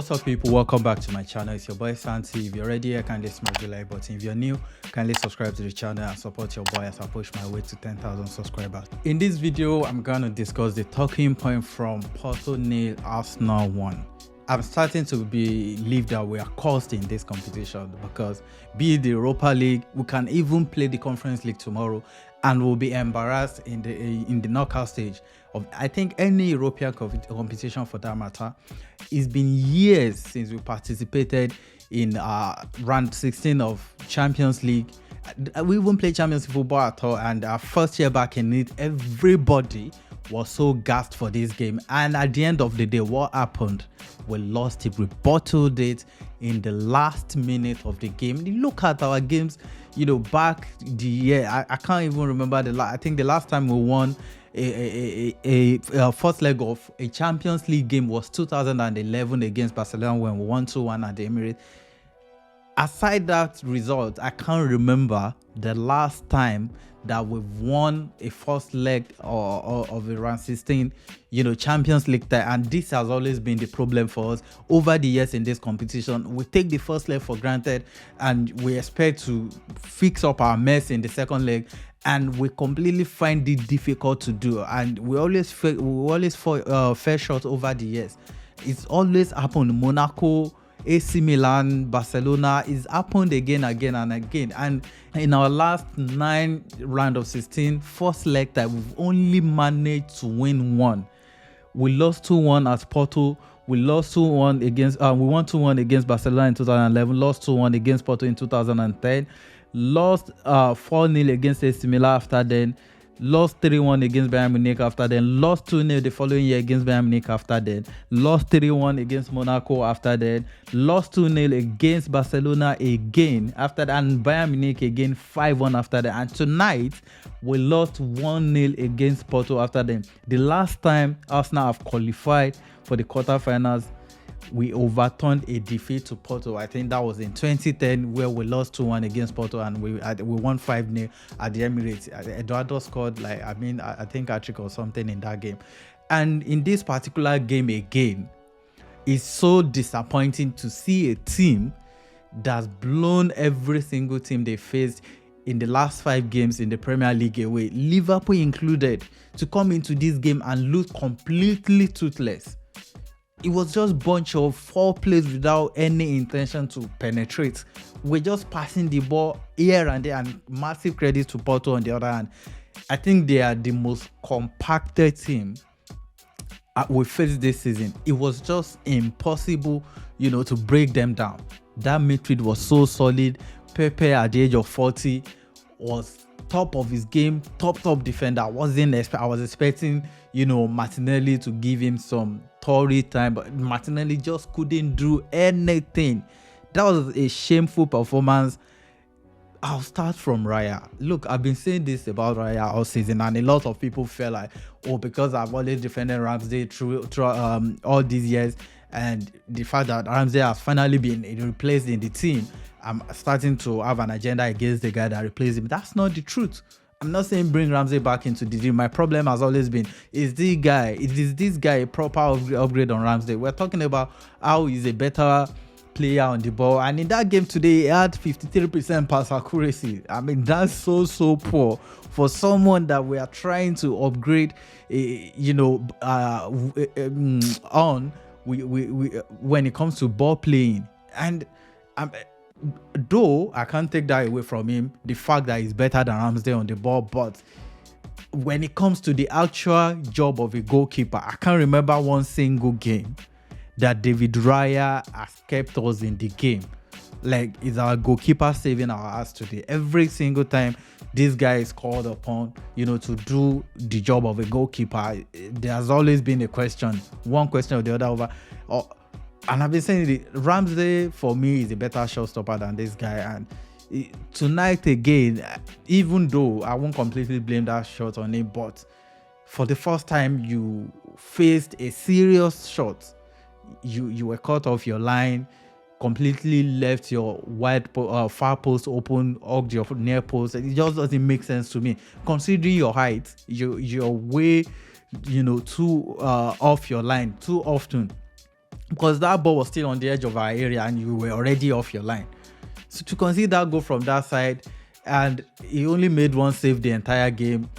What's up, people? Welcome back to my channel. It's your boy Santi. If you're already here, kindly smash the like button. If you're new, kindly subscribe to the channel and support your boy as I push my way to 10,000 subscribers. In this video, I'm going to discuss the talking point from Porto 0, Arsenal 1. I'm starting to believe that we are cursed in this competition because be it the Europa League, we can even play the Conference League tomorrow and we'll be embarrassed in the knockout stage of, I think, any European competition for that matter. It's been years since we participated in round 16 of Champions League. We even played Champions League football at all, and our first year back in it, everybody was so gassed for this game. And at the end of the day, what happened? We lost it. We bottled it in the last minute of the game. Look at our games, back the year. I can't even remember I think the last time we won a first leg of a Champions League game was 2011 against Barcelona when we won 2-1 at the Emirates. Aside that result, I can't remember the last time that we've won a first leg of a round 16, Champions League tie, and this has always been the problem for us over the years in this competition. We take the first leg for granted and we expect to fix up our mess in the second leg, and we completely find it difficult to do, and we always fall fair short over the years. It's always happened. Monaco, AC Milan, Barcelona, is happened again and again. And in our last 9 round of 16 first leg that we've only managed to win one. We lost 2-1 at Porto. We lost 2-1 against we won 2-1 against Barcelona in 2011, lost 2-1 against Porto in 2010, lost 4-0 against AC Milan after then, lost 3-1 against Bayern Munich after then, lost 2-0 the following year against Bayern Munich after then, lost 3-1 against Monaco after then, lost 2-0 against Barcelona again after that, and Bayern Munich again 5-1 after that, and tonight we lost 1-0 against Porto after then. The last time Arsenal have qualified for the quarterfinals, we overturned a defeat to Porto. I think that was in 2010 where we lost 2-1 against Porto and we won 5-0 at the Emirates. Eduardo scored I think a trick or something in that game. And in this particular game again, it's so disappointing to see a team that's blown every single team they faced in the last 5 games in the Premier League away, Liverpool included, to come into this game and look completely toothless. It was just a bunch of 4 plays without any intention to penetrate. We're just passing the ball here and there, and massive credit to Porto on the other hand. I think they are the most compacted team we faced this season. It was just impossible, to break them down. That midfield was so solid. Pepe at the age of 40 was top of his game, top defender. I was expecting, Martinelli to give him some Tory time, but Martinelli just couldn't do anything. That was a shameful performance. I'll start from Raya. Look, I've been saying this about Raya all season, and a lot of people feel like, because I've always defended Ramsdale through all these years, and the fact that Ramsdale has finally been replaced in the team, I'm starting to have an agenda against the guy that replaced him. That's not the truth. I'm not saying bring Ramsdale back into the team. My problem has always been, is this guy a proper upgrade on Ramsdale? We're talking about how he's a better player on the ball, and in that game today he had 53% pass accuracy. I mean, that's so poor for someone that we are trying to upgrade on when it comes to ball playing. And though I can't take that away from him, the fact that he's better than Ramsdale on the ball, but when it comes to the actual job of a goalkeeper, I can't remember one single game that David Raya has kept us in the game. Like, is our goalkeeper saving our ass today? Every single time this guy is called upon, to do the job of a goalkeeper, there has always been a question, one question or the other over. And I've been saying Ramsdale for me is a better shotstopper than this guy. And tonight again, even though I won't completely blame that shot on him, but for the first time you faced a serious shot. You were cut off your line, completely left your far post open, hugged your near post. It just doesn't make sense to me, considering your height. You're way, too off your line too often. because that ball was still on the edge of our area and you were already off your line. So to concede that goal from that side, and he only made one save the entire game,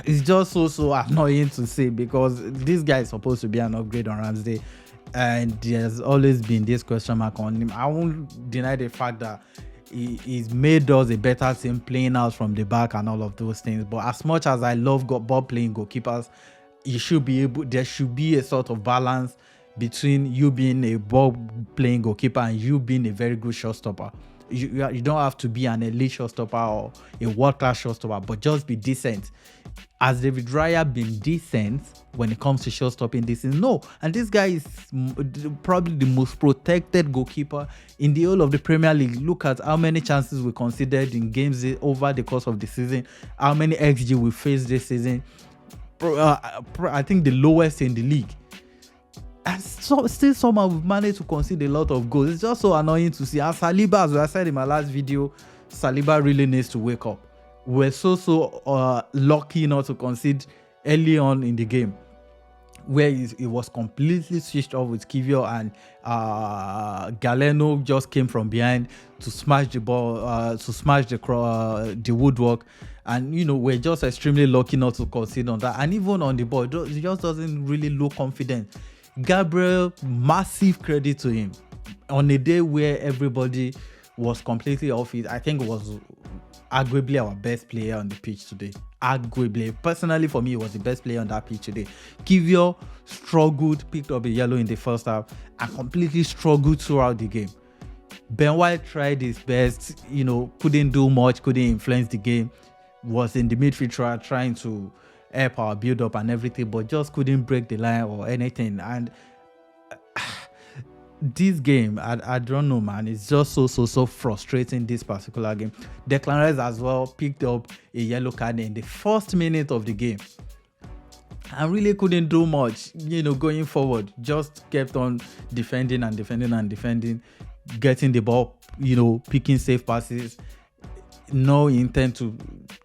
it's just so annoying to say, because this guy is supposed to be an upgrade on Ramsdale, and there's always been this question mark on him. I won't deny the fact that he's made us a better team playing out from the back and all of those things. But as much as I love ball playing goalkeepers, you should be able, there should be a sort of balance between you being a ball playing goalkeeper and you being a very good shot stopper. You don't have to be an elite shot stopper or a world-class shot stopper, but just be decent. Has David Raya been decent when it comes to shot stopping this season? No. And this guy is probably the most protected goalkeeper in the whole of the Premier League. Look at how many chances we considered in games over the course of the season, how many XG we faced this season. I think the lowest in the league. And still somehow we've managed to concede a lot of goals. It's just so annoying to see. And Saliba, as I said in my last video, Saliba really needs to wake up. We're so lucky not to concede early on in the game, where it was completely switched off with Kivior, and Galeno just came from behind to smash the ball, to smash the woodwork. And we're just extremely lucky not to concede on that. And even on the ball, it just doesn't really look confident. Gabriel, massive credit to him. On a day where everybody was completely off it, I think it was arguably our best player on the pitch today. Arguably. Personally, for me, he was the best player on that pitch today. Kivior struggled, picked up a yellow in the first half, and completely struggled throughout the game. Ben White tried his best, couldn't do much, couldn't influence the game, was in the midfield trying to help our build-up and everything, but just couldn't break the line or anything. And this game, I don't know, man. It's just so frustrating, this particular game. Declan Rice as well picked up a yellow card in the first minute of the game. I really couldn't do much, going forward. Just kept on defending, getting the ball, picking safe passes. No intent to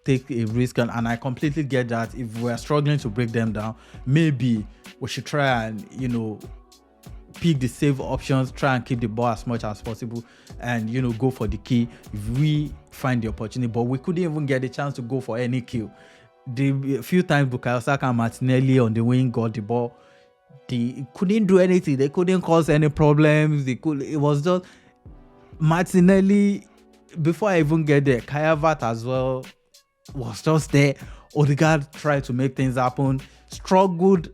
take a risk, and I completely get that. If we're struggling to break them down, maybe we should try and pick the save options, try and keep the ball as much as possible, and go for the kill if we find the opportunity. But we couldn't even get a chance to go for any kill. A few times Bukayo Saka and Martinelli on the wing got the ball, they couldn't do anything. They couldn't cause any problems. It was just Martinelli. Before I even get there, Havertz as well was just there. Odegaard tried to make things happen, struggled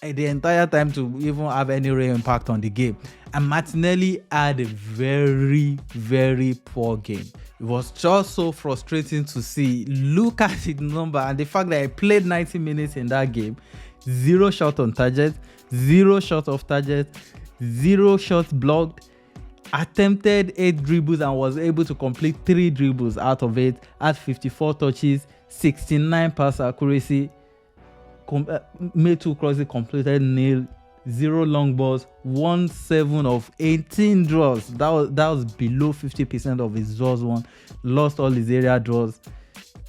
the entire time to even have any real impact on the game. And Martinelli had a very, very poor game. It was just so frustrating to see. Look at the number and the fact that I played 90 minutes in that game. 0 shot on target, 0 shot off target, 0 shots blocked. Attempted 8 dribbles and was able to complete 3 dribbles out of 8 at 54 touches, 69 pass accuracy, made 2 crosses, completed 0, 0 long balls, 7 of 18 draws. That was below 50% of his draws won. Lost all his area draws,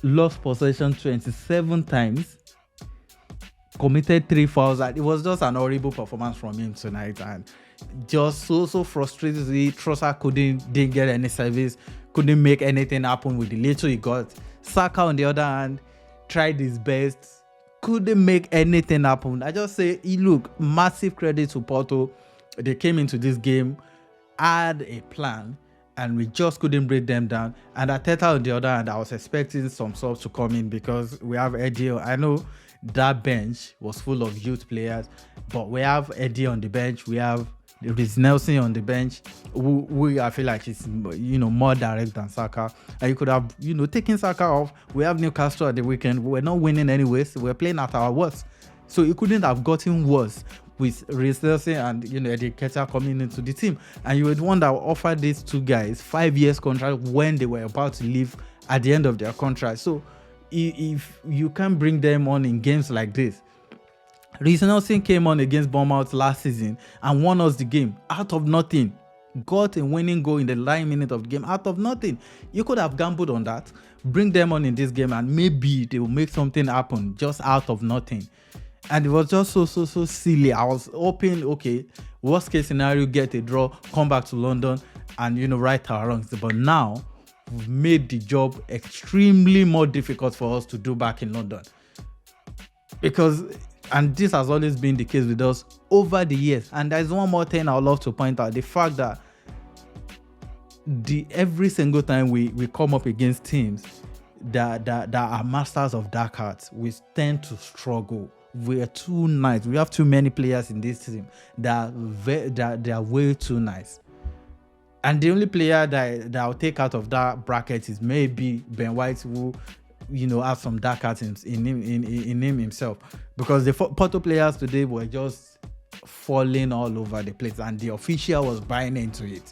lost possession 27 times, committed 3 fouls. It was just an horrible performance from him tonight, and just so frustrated. Trossard didn't get any service, couldn't make anything happen with the little he got. Saka, on the other hand, tried his best, couldn't make anything happen. I just say, look, massive credit to Porto. They came into this game, had a plan, and we just couldn't break them down. And Arteta, on the other hand, I was expecting some subs to come in because we have Eddie. I know that bench was full of youth players, but we have Eddie on the bench. We have Reece Nelson on the bench, who I feel like is more direct than Saka. And you could have taken Saka off. We have Newcastle at the weekend. We're not winning anyway, so we're playing at our worst. So it couldn't have gotten worse with Reece Nelson and Eddie Ketia coming into the team. And you would wonder, offer these 2 guys 5 years contract when they were about to leave at the end of their contract. So if you can bring them on in games like this. Reece Nelson came on against Bournemouth last season and won us the game out of nothing. Got a winning goal in the 9 minutes of the game out of nothing. You could have gambled on that, bring them on in this game, and maybe they will make something happen just out of nothing. And it was just so silly. I was hoping, okay, worst case scenario, get a draw, come back to London, and right our wrongs. But now we've made the job extremely more difficult for us to do back in London, because, and this has always been the case with us over the years. And there's one more thing I would love to point out: the fact that every single time we come up against teams that are masters of dark arts, we tend to struggle. We are too nice. We have too many players in this team that they are way too nice. And the only player that I'll take out of that bracket is maybe Ben White, who has some dark arts in him himself, because the Porto players today were just falling all over the place, and the official was buying into it.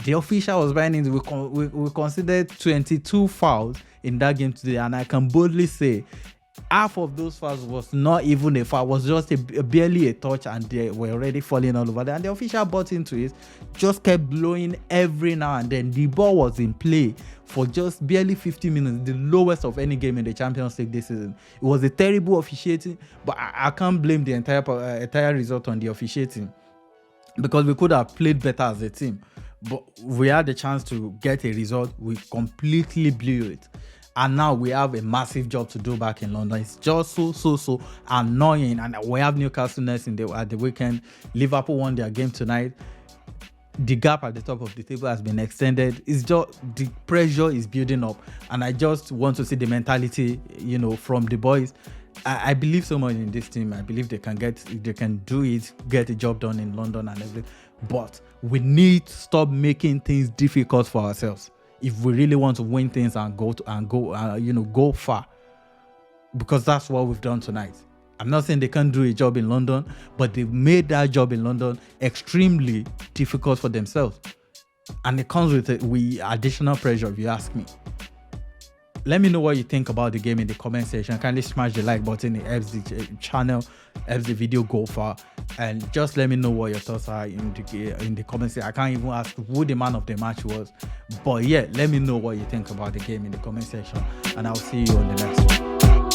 We considered 22 fouls in that game today, and I can boldly say half of those fouls was not even a foul, was just barely a touch, and they were already falling all over there. And the official bought into it, just kept blowing every now and then. The ball was in play for just barely 50 minutes, the lowest of any game in the Champions League this season. It was a terrible officiating, but I can't blame the entire result on the officiating, because we could have played better as a team. But we had the chance to get a result. We completely blew it. And now we have a massive job to do back in London. It's just so annoying. And we have Newcastle next at the weekend. Liverpool won their game tonight. The gap at the top of the table has been extended. It's just, the pressure is building up. And I just want to see the mentality, from the boys. I believe so much in this team. I believe they can do it, get the job done in London and everything. But we need to stop making things difficult for ourselves if we really want to win things and go far. Because that's what we've done tonight. I'm not saying they can't do a job in London, but they've made that job in London extremely difficult for themselves. And it comes with additional pressure, if you ask me. Let me know what you think about the game in the comment section. Kindly smash the like button. It helps the channel, helps the video go far. And just let me know what your thoughts are in the comment section. I can't even ask who the man of the match was. But yeah, let me know what you think about the game in the comment section. And I'll see you on the next one.